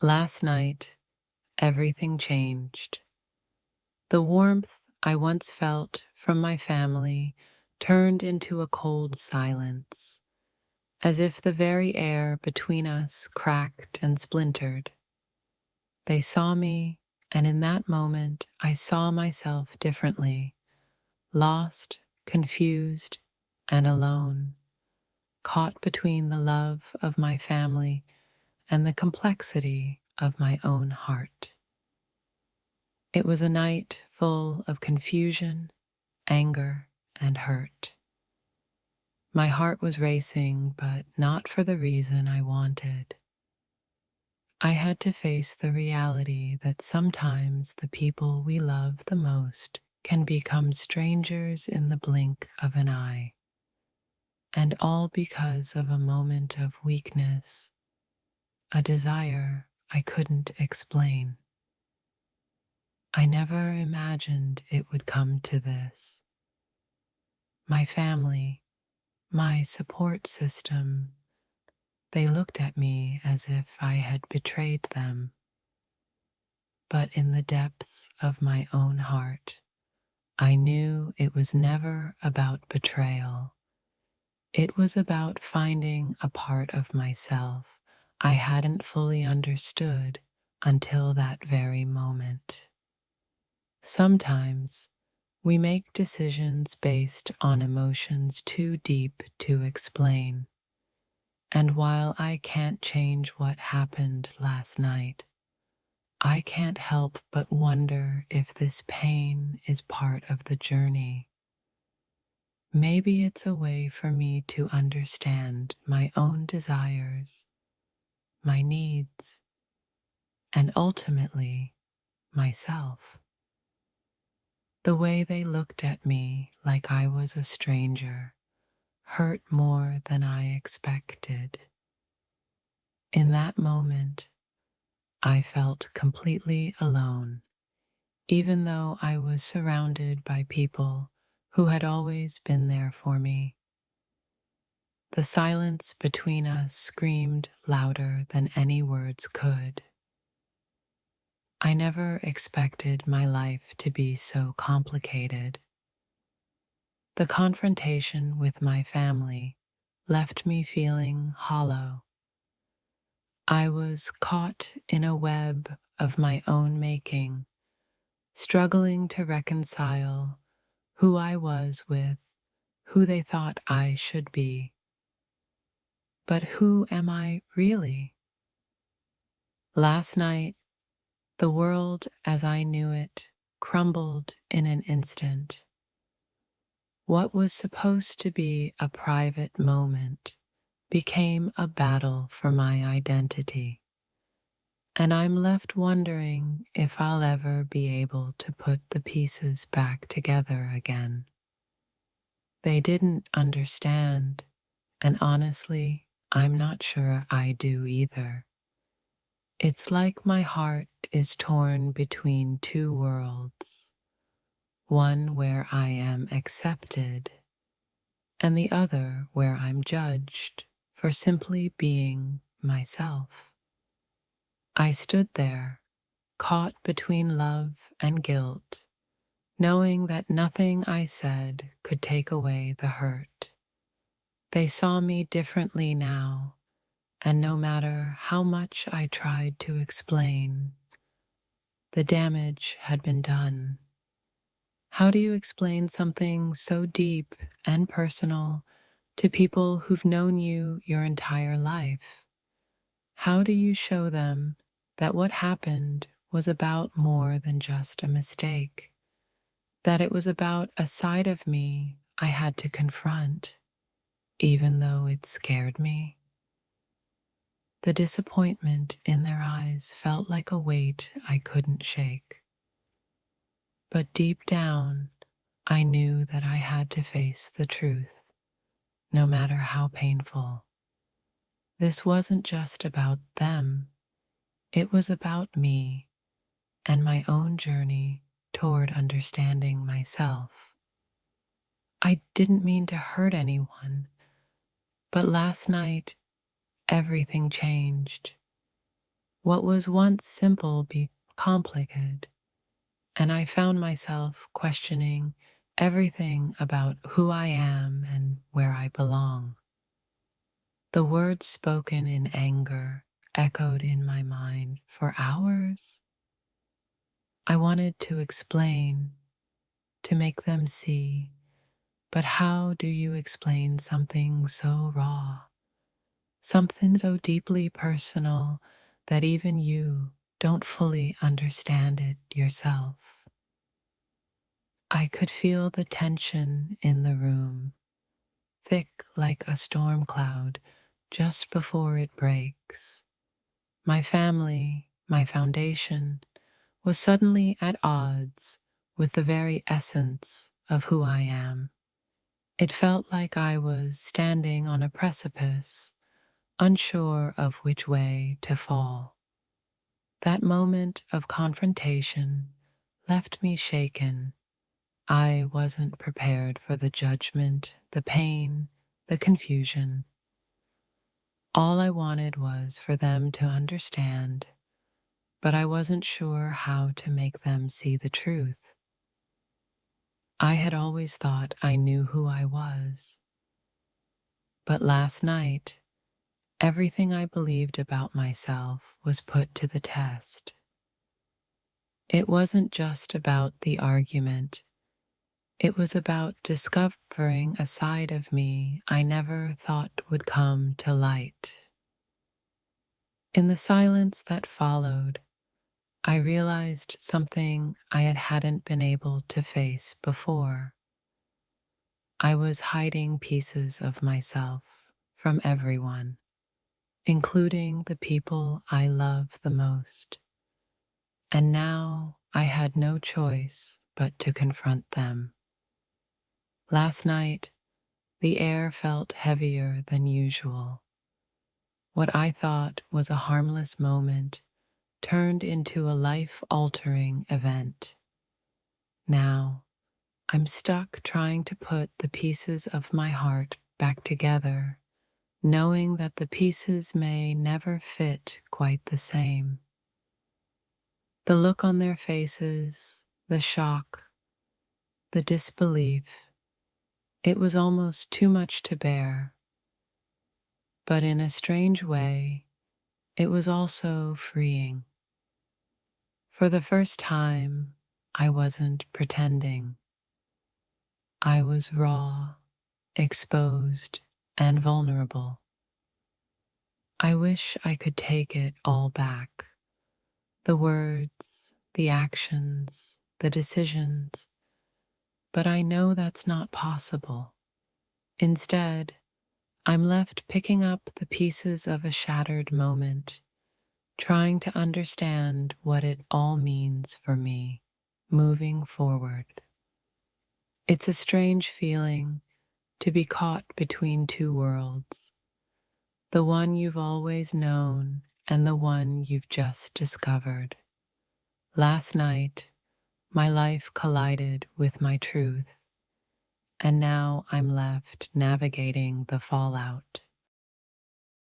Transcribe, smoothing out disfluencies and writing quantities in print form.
Last night, everything changed. The warmth I once felt from my family turned into a cold silence, as if the very air between us cracked and splintered. They saw me, and in that moment I saw myself differently, lost, confused, and alone, caught between the love of my family and the complexity of my own heart. It was a night full of confusion, anger, and hurt. My heart was racing, but not for the reason I wanted. I had to face the reality that sometimes the people we love the most can become strangers in the blink of an eye, and all because of a moment of weakness, a desire I couldn't explain. I never imagined it would come to this. My family, my support system, they looked at me as if I had betrayed them. But in the depths of my own heart, I knew it was never about betrayal. It was about finding a part of myself I hadn't fully understood until that very moment. Sometimes we make decisions based on emotions too deep to explain. And while I can't change what happened last night, I can't help but wonder if this pain is part of the journey. Maybe it's a way for me to understand my own desires, my needs, and ultimately myself. The way they looked at me like I was a stranger hurt more than I expected. In that moment, I felt completely alone, even though I was surrounded by people who had always been there for me. The silence between us screamed louder than any words could. I never expected my life to be so complicated. The confrontation with my family left me feeling hollow. I was caught in a web of my own making, struggling to reconcile who I was with who they thought I should be. But who am I really? Last night, the world as I knew it crumbled in an instant. What was supposed to be a private moment became a battle for my identity. And I'm left wondering if I'll ever be able to put the pieces back together again. They didn't understand, and honestly, I'm not sure I do either. It's like my heart is torn between two worlds, one where I am accepted, and the other where I'm judged for simply being myself. I stood there, caught between love and guilt, knowing that nothing I said could take away the hurt. They saw me differently now, and no matter how much I tried to explain, the damage had been done. How do you explain something so deep and personal to people who've known you your entire life? How do you show them that what happened was about more than just a mistake? That it was about a side of me I had to confront, even though it scared me? The disappointment in their eyes felt like a weight I couldn't shake. But deep down, I knew that I had to face the truth, no matter how painful. This wasn't just about them, it was about me and my own journey toward understanding myself. I didn't mean to hurt anyone, but last night, everything changed. What was once simple be complicated, and I found myself questioning everything about who I am and where I belong. The words spoken in anger echoed in my mind for hours. I wanted to explain, to make them see, but how do you explain something so raw, something so deeply personal that even you don't fully understand it yourself? I could feel the tension in the room, thick like a storm cloud just before it breaks. My family, my foundation, was suddenly at odds with the very essence of who I am. It felt like I was standing on a precipice, unsure of which way to fall. That moment of confrontation left me shaken. I wasn't prepared for the judgment, the pain, the confusion. All I wanted was for them to understand, but I wasn't sure how to make them see the truth. I had always thought I knew who I was, but last night, everything I believed about myself was put to the test. It wasn't just about the argument, it was about discovering a side of me I never thought would come to light. In the silence that followed, I realized something I hadn't been able to face before. I was hiding pieces of myself from everyone, including the people I love the most. And now I had no choice but to confront them. Last night, the air felt heavier than usual. What I thought was a harmless moment turned into a life-altering event. Now, I'm stuck trying to put the pieces of my heart back together, knowing that the pieces may never fit quite the same. The look on their faces, the shock, the disbelief, it was almost too much to bear. But in a strange way, it was also freeing. For the first time, I wasn't pretending. I was raw, exposed, and vulnerable. I wish I could take it all back. The words, the actions, the decisions. But I know that's not possible. Instead, I'm left picking up the pieces of a shattered moment, trying to understand what it all means for me, moving forward. It's a strange feeling to be caught between two worlds, the one you've always known and the one you've just discovered. Last night, my life collided with my truth, and now I'm left navigating the fallout.